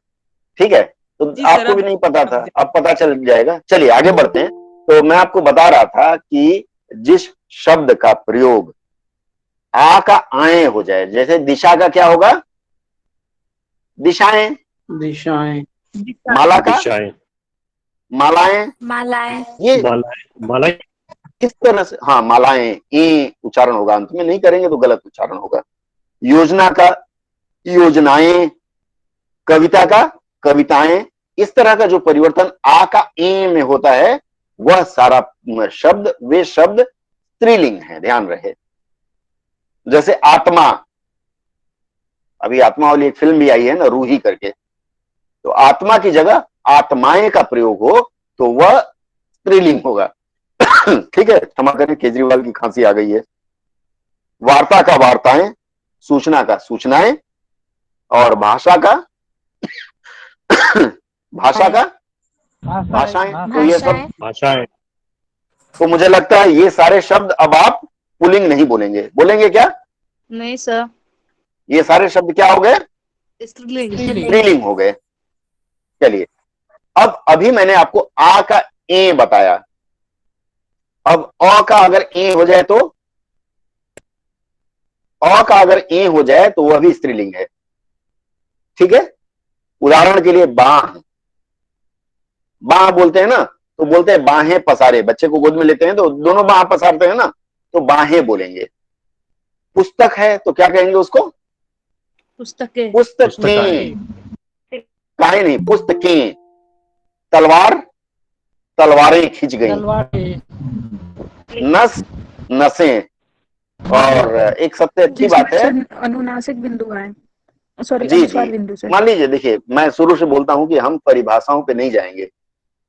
ठीक है, तो जी सर, आपको भी अब नहीं पता था, अब पता चल जाएगा। चलिए आगे बढ़ते हैं। तो मैं आपको बता रहा था कि जिस शब्द का प्रयोग आ का आए हो जाए, जैसे दिशा का क्या होगा? दिशाएं। दिशाएं। माला का दिशाएं, मालाएं। मालाएं। ये मालाएं, मालाएं, किस तरह से, हाँ मालाएं, ए उच्चारण होगा, अंत में नहीं करेंगे तो गलत उच्चारण होगा। योजना का योजनाएं, कविता का कविताएं। इस तरह का जो परिवर्तन आ का ए में होता है, वह सारा शब्द, वे शब्द स्त्रीलिंग है, ध्यान रहे। जैसे आत्मा, अभी आत्मा वाली एक फिल्म भी आई है ना, रूही करके, तो आत्मा की जगह आत्माएं का प्रयोग हो तो वह स्त्रीलिंग होगा। ठीक है, क्षमा करें, केजरीवाल की खांसी आ गई है। वार्ता का वार्ताएं, सूचना का सूचनाएं, और भाषा का भाषाएं। तो ये सब भाषाएं, तो मुझे लगता है ये सारे शब्द अब आप पुल्लिंग नहीं बोलेंगे, बोलेंगे क्या? नहीं सर। ये सारे शब्द क्या हो गए? स्त्रीलिंग। स्त्रीलिंग हो गए। चलिए, अब अभी मैंने आपको आ का ए बताया, अब अ का अगर ए हो जाए तो, अ का अगर ए हो जाए तो वह भी स्त्रीलिंग है। ठीक है, उदाहरण के लिए बाह, बाह बोलते हैं ना, तो बोलते हैं बाहें पसारे, बच्चे को गोद में लेते हैं तो दोनों बाह पसारते हैं ना, तो बाहें बोलेंगे। पुस्तक है तो क्या कहेंगे उसको? पुस्तकें। पुस्तकें। काहे नहीं, पुस्तकें। तलवार, तलवारें खिंच गई। नस, नसें। और एक सबसे अच्छी बात है, अनुनासिक बिंदु है, सॉरी जी अनुस्वार जी, बिंदु से। मान लीजिए, देखिए मैं शुरू से बोलता हूं कि हम परिभाषाओं पे नहीं जाएंगे,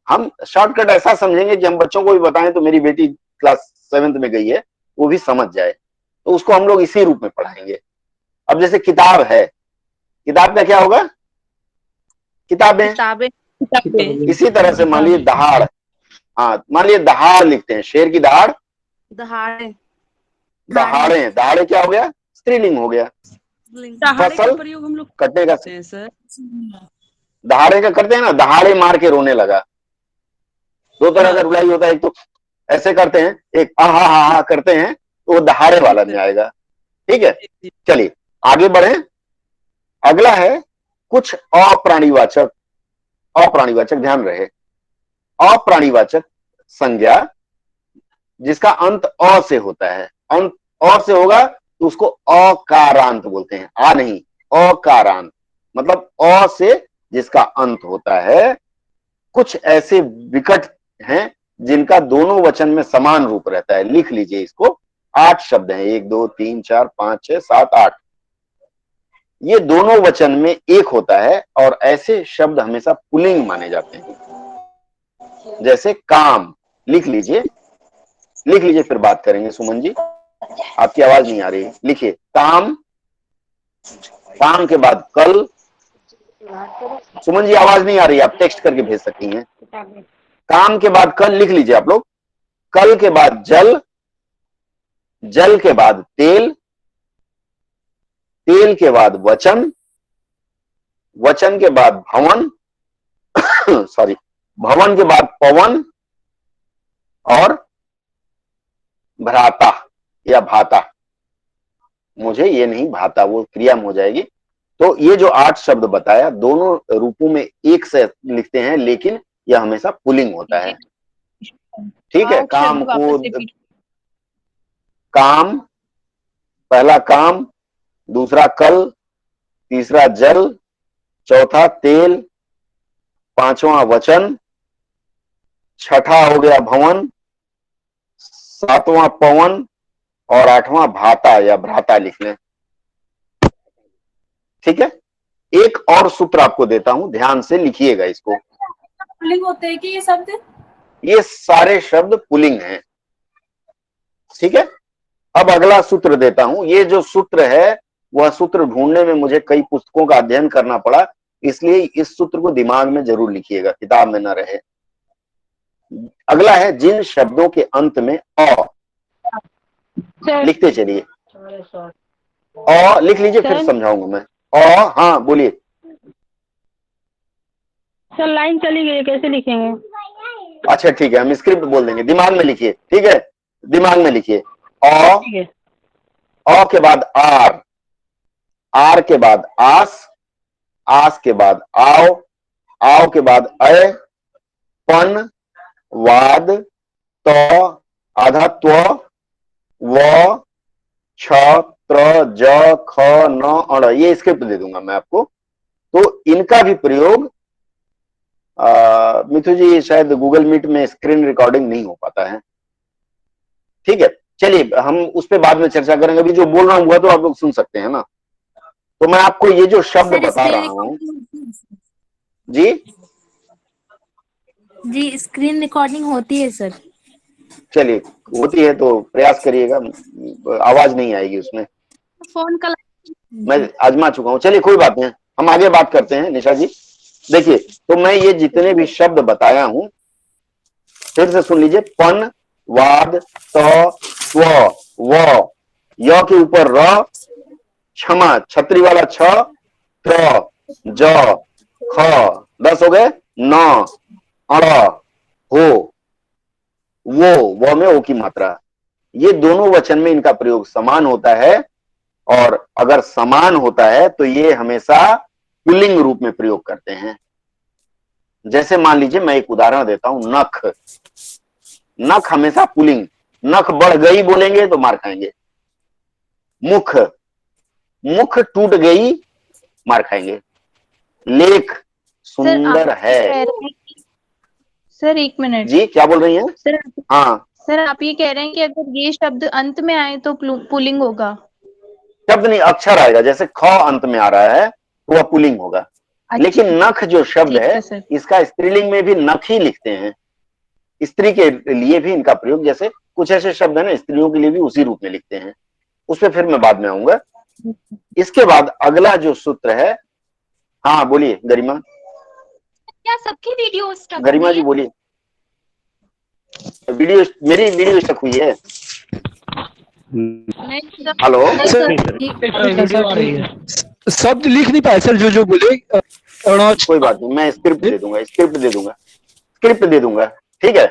हम शॉर्टकट ऐसा समझेंगे कि हम बच्चों को भी बताएं तो मेरी बेटी क्लास 7th में गई है, वो भी समझ जाए, तो उसको हम लोग इसी रूप में पढ़ाएंगे। अब जैसे किताब है, किताब का क्या होगा? किताबें। किताबें। इसी तरह से मान लीजिए दहाड़, हाँ मान लीजिए दहाड़ लिखते हैं, शेर की दहाड़, दहाड़े। दहाड़े, दहाड़े क्या हो गया? स्त्रीलिंग हो गया। दहाड़े का फसल, प्रयोग हम लोग कटने का, करते हैं सर। दहाड़े का करते हैं ना, दहाड़े मार के रोने लगा। दो तरह का रुलाई होता है, एक तो ऐसे करते हैं, एक हा हा हा करते हैं, तो वो दहाड़े वाला में आएगा। ठीक है, चलिए आगे बढ़े। अगला है कुछ अप्राणीवाचक, अप्राणीवाचक, ध्यान रहे, अप्राणीवाचक संज्ञा जिसका अंत अ से होता है, अंत अ से होगा तो उसको अकारांत बोलते हैं। आ नहीं, अकारांत, मतलब अ से जिसका अंत होता है। कुछ ऐसे विकट हैं जिनका दोनों वचन में समान रूप रहता है, लिख लीजिए इसको। 8 शब्द हैं, 1 2 3 4 5 6 7 8, ये दोनों वचन में एक होता है, और ऐसे शब्द हमेशा पुल्लिंग माने जाते हैं। जैसे काम, लिख लीजिए, लिख लीजिए, फिर बात करेंगे। सुमन जी आपकी आवाज नहीं आ रही, लिखिए काम, काम के बाद कल। सुमन जी आवाज नहीं आ रही, आप टेक्स्ट करके भेज सकती हैं। काम के बाद कल लिख लीजिए आप लोग, कल के बाद जल, जल के बाद तेल, तेल के बाद वचन, वचन के बाद भवन सॉरी, भवन के बाद पवन, और भ्राता या भाता। मुझे ये नहीं भाता, वो क्रिया में हो जाएगी। तो ये जो 8 शब्द बताया दोनों रूपों में एक से लिखते हैं, लेकिन यह हमेशा पुल्लिंग होता है। ठीक है, काम, क्रोध, काम, पहला काम, दूसरा कल, तीसरा जल, चौथा तेल, पांचवा वचन, छठा हो गया भवन, सातवां पवन और आठवां भाता या भ्राता लिख लें। ठीक है, एक और सूत्र आपको देता हूं, ध्यान से लिखिएगा इसको। पुल्लिंग होते हैं कि ये शब्द? ये सारे शब्द पुल्लिंग हैं। ठीक है, अब अगला सूत्र देता हूं। ये जो सूत्र है वह सूत्र ढूंढने में मुझे कई पुस्तकों का अध्ययन करना पड़ा, इसलिए इस सूत्र को दिमाग में जरूर लिखिएगा, किताब में न रहे। अगला है जिन शब्दों के अंत में अ, लिखते चलिए। अ लिख लीजिए, फिर समझाऊंगा मैं। अ, हाँ बोलिए। सर लाइन चली गई, कैसे लिखेंगे? अच्छा ठीक है, हम स्क्रिप्ट बोल देंगे, दिमाग में लिखिए। ठीक है, दिमाग में लिखिए। अ के बाद आर, आर के बाद आस के बाद आओ के बाद अय, पन, वाद, त, आधा त्व, व, छ, त्र, ज, ख, न, अण। ये स्क्रिप्ट दे दूंगा मैं आपको। तो इनका भी प्रयोग मिथु जी शायद गूगल मीट में स्क्रीन रिकॉर्डिंग नहीं हो पाता है। ठीक है, चलिए हम उस पर बाद में चर्चा करेंगे। अभी जो बोल रहा हूँ तो आप लोग सुन सकते हैं ना। तो मैं आपको ये जो शब्द बता रहा हूँ जी जी, स्क्रीन रिकॉर्डिंग होती है सर। चलिए, होती है तो प्रयास करिएगा, आवाज नहीं आएगी उसमें। फोन का मैं आजमा चुका हूँ। चलिए कोई बात नहीं, हम आगे बात करते हैं। निशा जी देखिए, तो मैं ये जितने भी शब्द बताया हूं फिर से सुन लीजिए। पन, वाद, त, स्व, व, य के ऊपर र, क्षमा छतरी वाला छ, त्र, ज, ख, 10 हो गए, न, अण, हो, वो में ओ की मात्रा। ये दोनों वचन में इनका प्रयोग समान होता है, और अगर समान होता है तो ये हमेशा पुल्लिंग रूप में प्रयोग करते हैं। जैसे मान लीजिए, मैं एक उदाहरण देता हूं, नख। नख हमेशा पुल्लिंग, नख बढ़ गई बोलेंगे तो मार खाएंगे। मुख, मुख टूट गई, मार खाएंगे। लेख, सुंदर है। सर 1 मिनट जी क्या बोल रही हैं? सर। हाँ, सर आप ये कह रहे हैं कि अगर ये शब्द अंत में आए तो पुल्लिंग होगा? शब्द नहीं, अक्षर आएगा। जैसे ख अंत में आ रहा है तो वह पुल्लिंग होगा। लेकिन नख जो शब्द है सर। इसका स्त्रीलिंग में भी नख ही लिखते हैं। स्त्री के लिए भी इनका प्रयोग, जैसे कुछ ऐसे शब्द है ना स्त्रियों के लिए भी उसी रूप में लिखते हैं। उस पर फिर मैं बाद में आऊंगा। इसके बाद अगला जो सूत्र है, हाँ बोलिए गरिमा। क्या सबकी वीडियो स्टक गरिमा हुई जी है? बोलिए। वीडियो, मेरी वीडियो स्टक हुई है। नहीं सर, हेलो, नहीं सर। वीडियो आ रही है। शब्द लिख नहीं पाए सर, जो बोले। कोई बात नहीं, मैं स्क्रिप्ट दे दूंगा, स्क्रिप्ट दे दूंगा। ठीक है,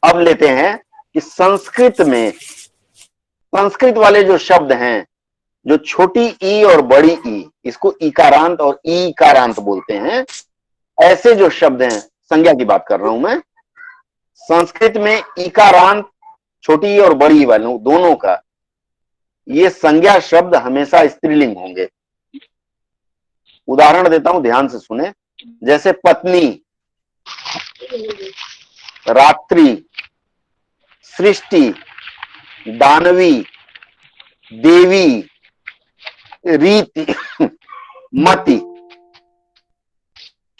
अब लेते हैं कि संस्कृत में, संस्कृत वाले जो शब्द हैं, जो छोटी ई और बड़ी ई, इसको इकारांत और ई इकारांत बोलते हैं। ऐसे जो शब्द हैं, संज्ञा की बात कर रहा हूं मैं, संस्कृत में इकारांत, छोटी ई और बड़ी ई वालों दोनों का, ये संज्ञा शब्द हमेशा स्त्रीलिंग होंगे। उदाहरण देता हूं, ध्यान से सुने। जैसे पत्नी, रात्रि, सृष्टि, दानवी, देवी, रीति, मति,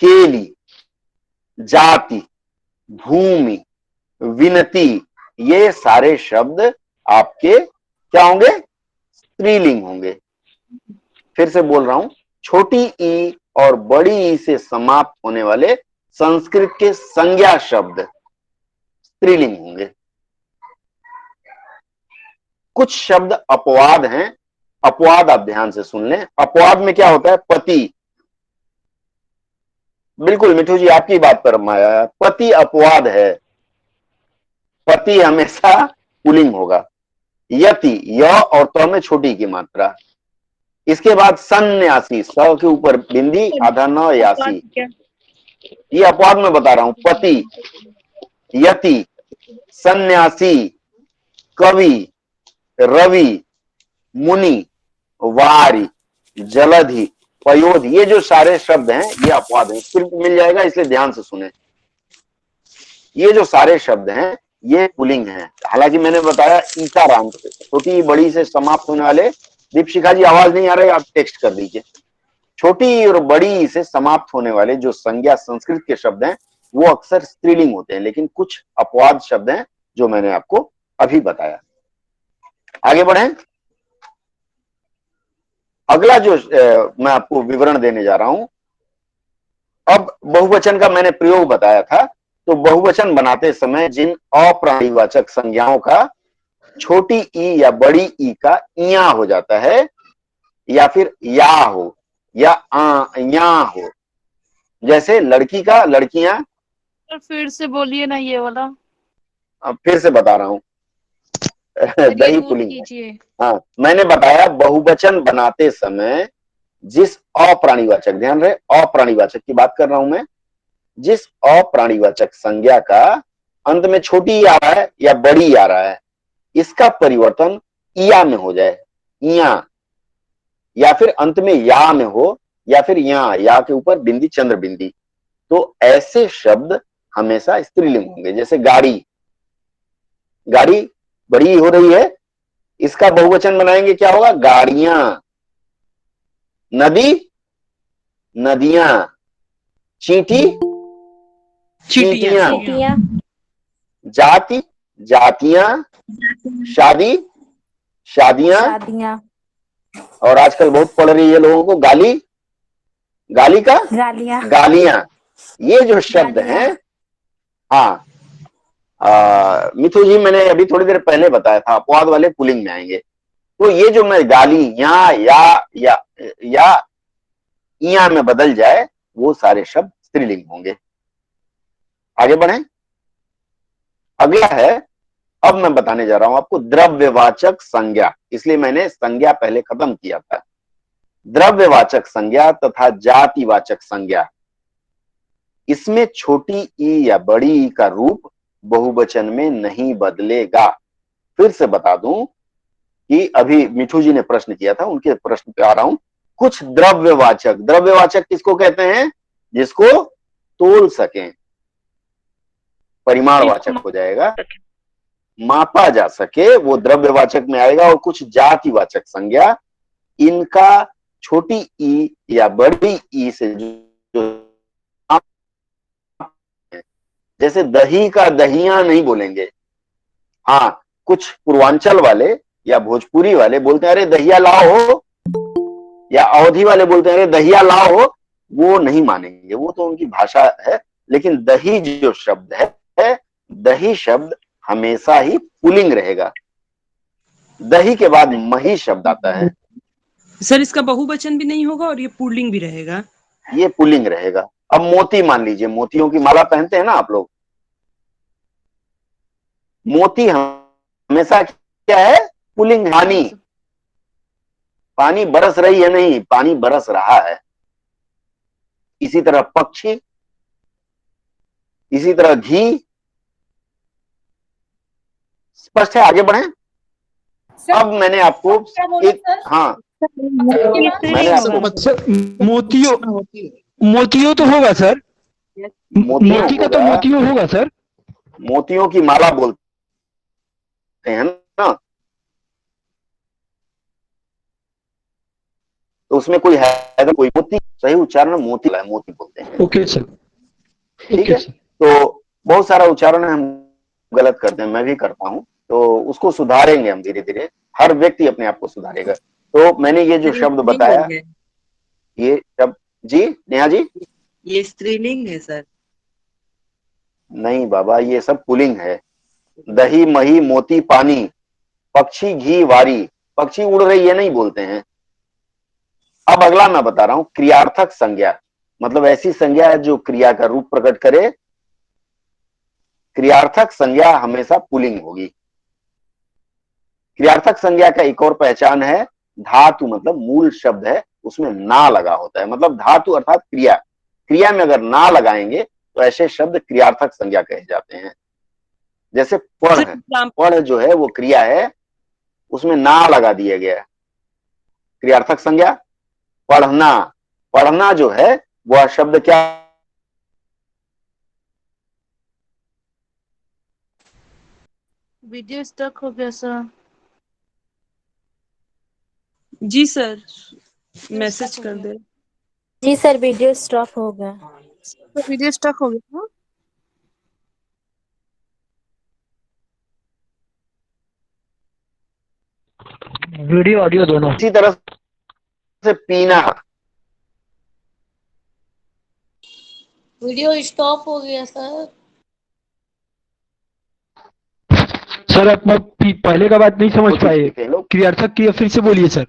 केली, जाति, भूमि, विनती, ये सारे शब्द आपके क्या होंगे? स्त्रीलिंग होंगे। फिर से बोल रहा हूं, छोटी ई और बड़ी ई से समाप्त होने वाले संस्कृत के संज्ञा शब्द स्त्रीलिंग होंगे। कुछ शब्द अपवाद हैं। अपवाद आप ध्यान से सुन लें। अपवाद में क्या होता है? पति, बिल्कुल मिठू जी आपकी बात पर माया, पति अपवाद है। पति हमेशा पुल्लिंग होगा। यति, य और त में छोटी की मात्रा। इसके बाद सन्यासी, स के ऊपर बिंदी, आधा न यासी। ये अपवाद में बता रहा हूं। पति, यति, सन्यासी, कवि, रवि, मुनि, वारी, जलधि, पयोधि, ये जो सारे शब्द हैं ये अपवाद हैं। स्क्रिप्ट मिल जाएगा, इसलिए ध्यान से सुने। ये जो सारे शब्द हैं ये पुल्लिंग हैं। हालांकि मैंने बताया ईकारांत से, छोटी बड़ी से समाप्त होने वाले, दीपशिखा जी आवाज नहीं आ रही, आप टेक्स्ट कर दीजिए। छोटी और बड़ी से समाप्त होने वाले जो संज्ञा संस्कृत के शब्द हैं वो अक्सर स्त्रीलिंग होते हैं, लेकिन कुछ अपवाद शब्द हैं जो मैंने आपको अभी बताया। आगे बढ़ें। अगला जो मैं आपको विवरण देने जा रहा हूं, अब बहुवचन का मैंने प्रयोग बताया था, तो बहुवचन बनाते समय जिन अप्राणीवाचक संज्ञाओं का छोटी ई या बड़ी ई का इया हो जाता है, या फिर या हो या या हो, जैसे लड़की का लड़कियां। फिर से बोलिए ना ये वाला। अब फिर से बता रहा हूं। दही पुल्लिंग है। कीजिए। हाँ, मैंने बताया बहुवचन बनाते समय जिस अप्राणीवाचक, ध्यान रहे अप्राणीवाचक की बात कर रहा हूं मैं, जिस अप्राणीवाचक संज्ञा का अंत में छोटी आ रहा है या बड़ी आ रहा है, इसका परिवर्तन इया में हो जाए, इया, या फिर अंत में या में हो, या फिर या के ऊपर बिंदी चंद्र बिंदी, तो ऐसे शब्द हमेशा स्त्रीलिंग होंगे। जैसे गाड़ी, गाड़ी बड़ी हो रही है, इसका बहुवचन बनाएंगे, क्या होगा? गाड़ियां। नदी, नदियां। चींटी, चींटियां। चींटियां। जाति, जातियां। शादी, शादियां। शादियां। और आजकल बहुत पड़ रही है लोगों को गाली, गाली का गालियां। गालियां। ये जो शब्द गालियां। हैं, हाँ, मिथु जी मैंने अभी थोड़ी देर पहले बताया था, अपवाद वाले पुल्लिंग में आएंगे। तो ये जो मैं गाली या इया में बदल जाए, वो सारे शब्द स्त्रीलिंग होंगे। आगे बढ़ें। अगला है, अब मैं बताने जा रहा हूं आपको द्रव्यवाचक संज्ञा, इसलिए मैंने संज्ञा पहले खत्म किया था। द्रव्यवाचक संज्ञा तथा जातिवाचक संज्ञा, इसमें छोटी ई या बड़ी ई का रूप बहुवचन में नहीं बदलेगा। फिर से बता दूं कि अभी मिठू जी ने प्रश्न किया था, उनके प्रश्न पे आ रहा हूं। कुछ द्रव्यवाचक, द्रव्यवाचक किसको कहते हैं? जिसको तोल सकें, परिमाणवाचक हो जाएगा, मापा जा सके, वो द्रव्यवाचक में आएगा। और कुछ जातिवाचक संज्ञा, इनका छोटी ई या बड़ी ई से जो, जैसे दही का दहिया नहीं बोलेंगे। हाँ, कुछ पूर्वांचल वाले या भोजपुरी वाले बोलते हैं अरे दहिया लाओ हो, या अवधी वाले बोलते हैं अरे दहिया लाओ हो, वो नहीं मानेंगे, वो तो उनकी भाषा है। लेकिन दही जो शब्द है, दही शब्द हमेशा ही पुल्लिंग रहेगा। दही के बाद मही शब्द आता है, सर इसका बहुवचन भी नहीं होगा और ये पुल्लिंग भी रहेगा। ये पुल्लिंग रहेगा। अब मोती मान लीजिए, मोतियों की माला पहनते हैं ना आप लोग, मोती हमेशा क्या है? पुल्लिंग। पानी, पानी बरस रही है, नहीं, पानी बरस रहा है। इसी तरह पक्षी, इसी तरह घी। स्पष्ट है? आगे बढ़ें। अब मैंने आपको एक, हाँ, मैंने आपको सर मोतियों तो होगा सर, मोती का तो मोतियों होगा सर। मोतियों की माला बोलते हैं ना, तो उसमें कोई है तो कोई मोती, सही उच्चारण मोती है, मोती बोलते हैं। ओके सर, ठीक है। तो बहुत सारा उच्चारण हम गलत करते हैं, मैं भी करता हूं, तो उसको सुधारेंगे हम धीरे धीरे, हर व्यक्ति अपने आप को सुधारेगा। तो मैंने ये जो शब्द बताया, ये शब्द, जी नेहा जी, ये स्त्रीलिंग है सर। नहीं बाबा, ये सब पुल्लिंग है। दही, मही, मोती, पानी, पक्षी, घी, वारी। पक्षी उड़ रही है नहीं बोलते हैं। अब अगला मैं बता रहा हूं, क्रियार्थक संज्ञा, मतलब ऐसी संज्ञा है जो क्रिया का रूप प्रकट करे। क्रियार्थक संज्ञा हमेशा पुल्लिंग होगी। क्रियार्थक संज्ञा का एक और पहचान है, धातु मतलब मूल शब्द है, उसमें ना लगा होता है। मतलब धातु अर्थात क्रिया, क्रिया में अगर ना लगाएंगे तो ऐसे शब्द क्रियार्थक संज्ञा कहे जाते हैं। जैसे पढ़ है, पढ़ जो है वो क्रिया है, उसमें ना लगा दिया गया है, क्रियार्थक संज्ञा। पढ़ना, पढ़ना जो है वह शब्द क्या? वीडियो स्टक हो गया सर। जी सर, मैसेज कर दे। जी सर, वीडियो स्टॉप हो गया। तो वीडियो स्टक हो गया ना? वीडियो ऑडियो दोनों। इसी तरह से पीना, वीडियो स्टॉप हो गया सर। सर आप पहले का बात नहीं समझ वो पाए, चीज़ लोग क्रियार्थक क्रिया फिर से बोलिए सर।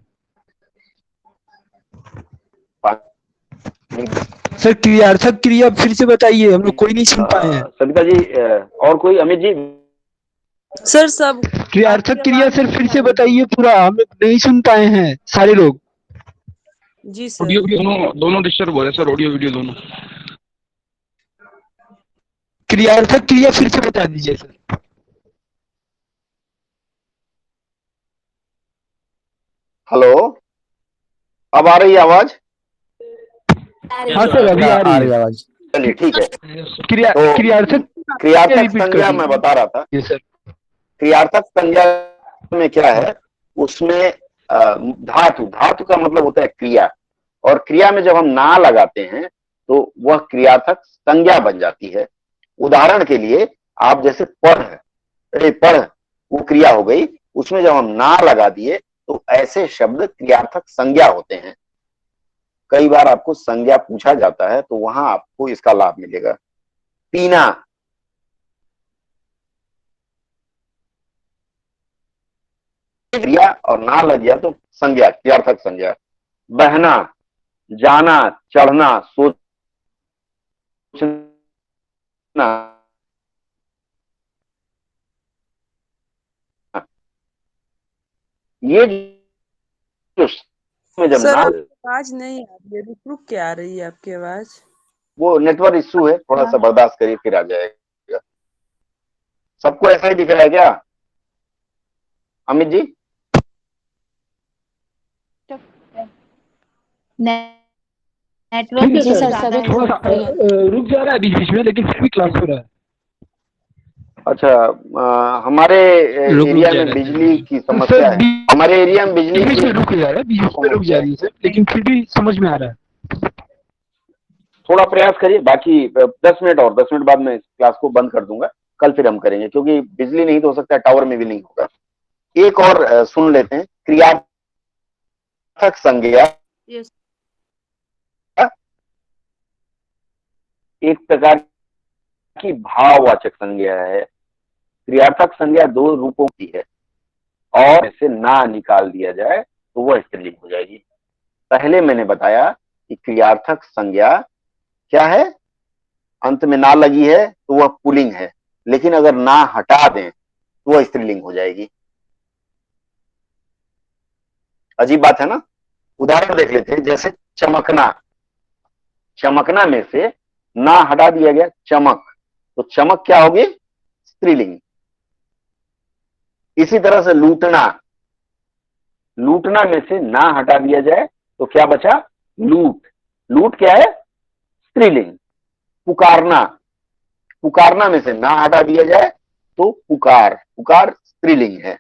सर क्रियार्थक क्रिया फिर से बताइए, हम लोग कोई नहीं सुन पाए हैं। सविता जी और कोई, अमित जी? सर सब क्रियार्थक क्रिया सर फिर से बताइए पूरा, हम लोग नहीं सुन पाए हैं सारे लोग। जी सर। ऑडियो वीडियो दोनों डिस्टर्ब हो रहे हैं सर, ऑडियो वीडियो दोनों। क्रियार्थक क्रिया फिर से बता दीजिए सर। हेलो, अब आ रही है आवाज? हाँ सर, अभी आ रही है आवाज। चलिए ठीक है। क्रियार्थक क्रियार्थक संज्ञा मैं बता रहा था। सर क्रियार्थक संज्ञा में क्या है, उसमें धातु, धातु का मतलब होता है क्रिया, और क्रिया में जब हम ना लगाते हैं तो वह क्रियार्थक संज्ञा बन जाती है। उदाहरण के लिए आप जैसे पढ़, पढ़ वो क्रिया हो गई, उसमें जब हम ना लगा दिए तो ऐसे शब्द क्रियार्थक संज्ञा होते हैं। कई बार आपको संज्ञा पूछा जाता है तो वहां आपको इसका लाभ मिलेगा। पीना, क्रिया और ना लग गया तो संज्ञा, क्रियार्थक संज्ञा। बहना, जाना, चढ़ना, सोचना, ये जो में जब सर ना, आवाज नहीं आ रही है, रुक रुक के आ रही है आपकी आवाज। वो नेटवर्क इश्यू है, थोड़ा सा बर्दाश्त करिए फिर आ जाएगा। सबको ऐसा ही दिख रहा है क्या अमित जी? नेटवर्क जी सर, सभी थोड़ा सा रुक जा रहा है बीच बीच में, लेकिन फिर भी क्लास हो रहा है। अच्छा, हमारे एरिया में बिजली की समस्या है। हमारे एरिया में बिजली बीच में की रुक जा रहा है, बीच में रुक जा रही है सर, लेकिन फिर भी समझ में आ रहा है। थोड़ा प्रयास करिए। बाकी 10 मिनट और, 10 मिनट बाद मैं इस क्लास को बंद कर दूंगा। कल फिर हम करेंगे, क्योंकि बिजली नहीं तो हो सकता है टावर में भी नहीं होगा। एक और सुन लेते हैं। क्रियार्थक संज्ञा एक प्रकार की भाववाचक संज्ञा है। क्रियार्थक संज्ञा दो रूपों की है, और इसे ना निकाल दिया जाए तो वह स्त्रीलिंग हो जाएगी। पहले मैंने बताया कि क्रियार्थक संज्ञा क्या है, अंत में ना लगी है तो वह पुल्लिंग है, लेकिन अगर ना हटा दें तो वह स्त्रीलिंग हो जाएगी। अजीब बात है ना। उदाहरण देख लेते हैं, जैसे चमकना, चमकना में से ना हटा दिया गया चमक, तो चमक क्या होगी? स्त्रीलिंग। इसी तरह से लूटना, लूटना में से ना हटा दिया जाए तो क्या बचा? लूट। लूट क्या है? स्त्रीलिंग। पुकारना, पुकारना में से ना हटा दिया जाए तो पुकार, पुकार स्त्रीलिंग है।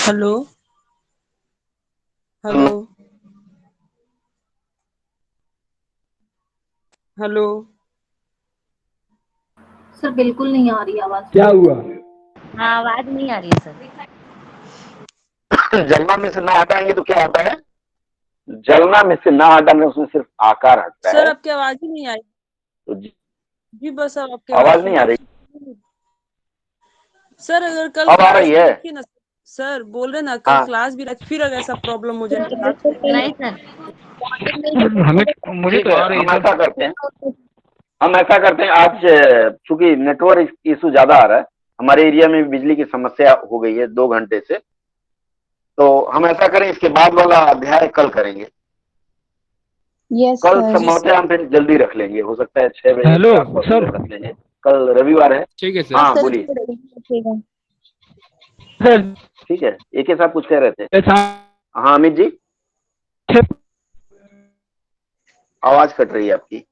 हेलो हेलो हेलो सर बिल्कुल नहीं आ रही आवाज। क्या हुआ? हाँ, आवाज नहीं आ रही है सर। जलना में से ना हटाएंगे तो क्या होता है? जलना में से ना हटाने, उसमें सिर्फ आकार हटता सर है। आपकी आवाज ही नहीं आई। तो जी बस अब आपकी आवाज नहीं आ रही। सर अगर कल अब आ क्लास रही भी है? रखी ना, सर बोल रहे ना कल हाँ। क्लास भी रख, फिर अगर ऐसा प्रॉब्लम हो जाए नहीं सर, हमें मुझे तो आ रही हम है ऐसा करते हैं, हम ऐसा करते हैं आज, चूंकि नेटवर्क इशू ज्यादा आ रहा है, हमारे एरिया में बिजली की समस्या हो गई है 2 घंटे से, तो हम ऐसा करें इसके बाद वाला अध्याय कल करेंगे। यस कल सर। संभवतः हम फिर जल्दी रख लेंगे, हो सकता है 6 बजे हेलो, के आसपास सर। रख लेंगे। कल रविवार है। ठीक है सर। हाँ बोलिए। ठीक है। सर ठीक है, एक ही साथ कुछ कह रहे थे। ऐसा हाँ अमित जी, आवाज कट रही है आपकी।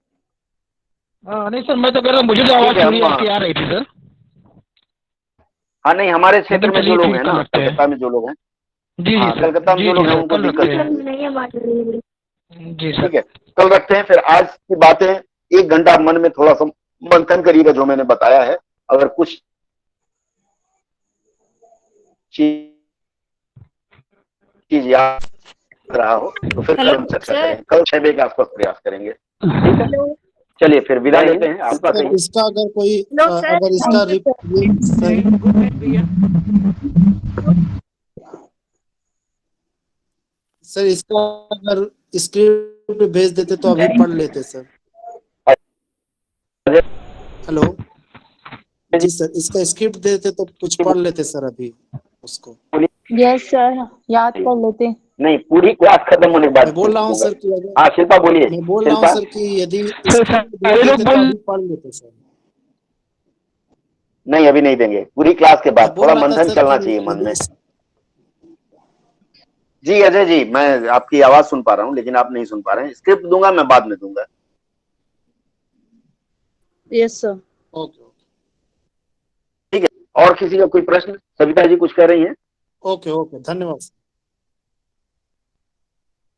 नहीं सर, मैं तो कह रहा हूँ मुझे तो आवाज पूरी आपकी आ रही थी सर। हाँ नहीं, हमारे क्षेत्र में जो चलिए लोग ठीक हैं ना, रखते हैं। कलकत्ता में जो लोग हैं, जी हाँ सर, कलकत्ता में जी जो लोग जी हैं सर, उनको कल दिक्कत रखते है। हैं। नहीं है बात रही। जी सर। ठीक है, कल रखते हैं। फिर आज की बातें 1 घंटा मन में थोड़ा सा मंथन करिएगा जो मैंने बताया है। अगर कुछ चीज याद रहा हो तो फिर कल हम चर्चा करेंगे। कल 6 बजे के आसपास प्रयास करेंगे। ठीक है, चलिए फिर विदा लेते हैं। आपका कहिए। इसका अगर कोई सर, अगर इसका सर इसका अगर स्क्रिप्ट भेज देते तो अभी पढ़ लेते सर। हेलो जी सर, इसका स्क्रिप्ट दे देते तो कुछ पढ़ लेते सर अभी उसको। यस सर, याद कर लेते। नहीं, पूरी क्लास खत्म होने के बाद मैं बोल रहा हूँ सर कि हाँ शिल्पा बोलिए। मैं बोल रहा हूँ शिल्पा, सर कि यदि सर, स्क्रिप्ट सारे भेज लोग देते तो अभी पढ़ लेते सर। नहीं अभी नहीं देंगे, पूरी क्लास के मैं बाद बोल थोड़ा रहा था मंथन सर चलना कि चाहिए मन में। यदि जी अजय जी, मैं आपकी आवाज सुन पा रहा हूँ लेकिन आप नहीं सुन पा रहे हैं। स्क्रिप्ट दूंगा मैं, बाद में दूंगा। Yes sir. ओके ठीक है, और किसी का कोई प्रश्न? सविता जी कुछ कह रही हैं? ओके ओके, धन्यवाद सर।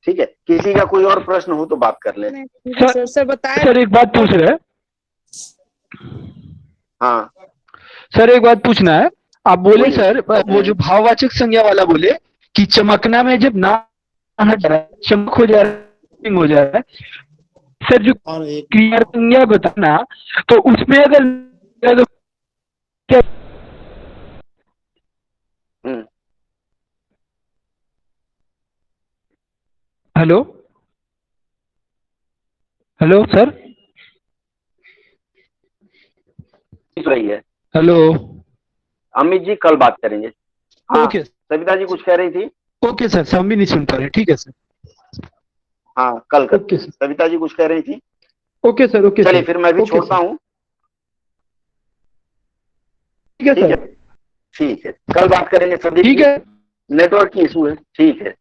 ठीक है, किसी का कोई और प्रश्न हो तो बात कर ले। सर सर बताए। सर एक बात पूछ रहे हैं। हाँ सर एक बात पूछना है। आप बोले बोलिए। सर, वो जो भाववाचक संज्ञा वाला बोले कि चमकना में जब ना हट जा रहा है, चमक हो जा रहा है, हो जा रहा है सर, जो और एक क्रिया संज्ञा बताना, तो उसमें अगर क्या हम्म, हेलो हेलो सर, ठीक रही है। हेलो। अमित जी कल बात करेंगे। हाँ ओके सविता जी कुछ कह रही थी। ओके सर, हम भी नहीं सुन पा रहे। ठीक है सर। हाँ कल कर। Okay sir. सविता जी कुछ कह रही थी। Okay sir. ओके चलिए सर। फिर मैं भी ओके छोड़ता सर। हूँ। ठीक है ठीक सर। है, ठीक है, कल बात करेंगे। सभी ठीक है। नेटवर्क की इशू है। ठीक है।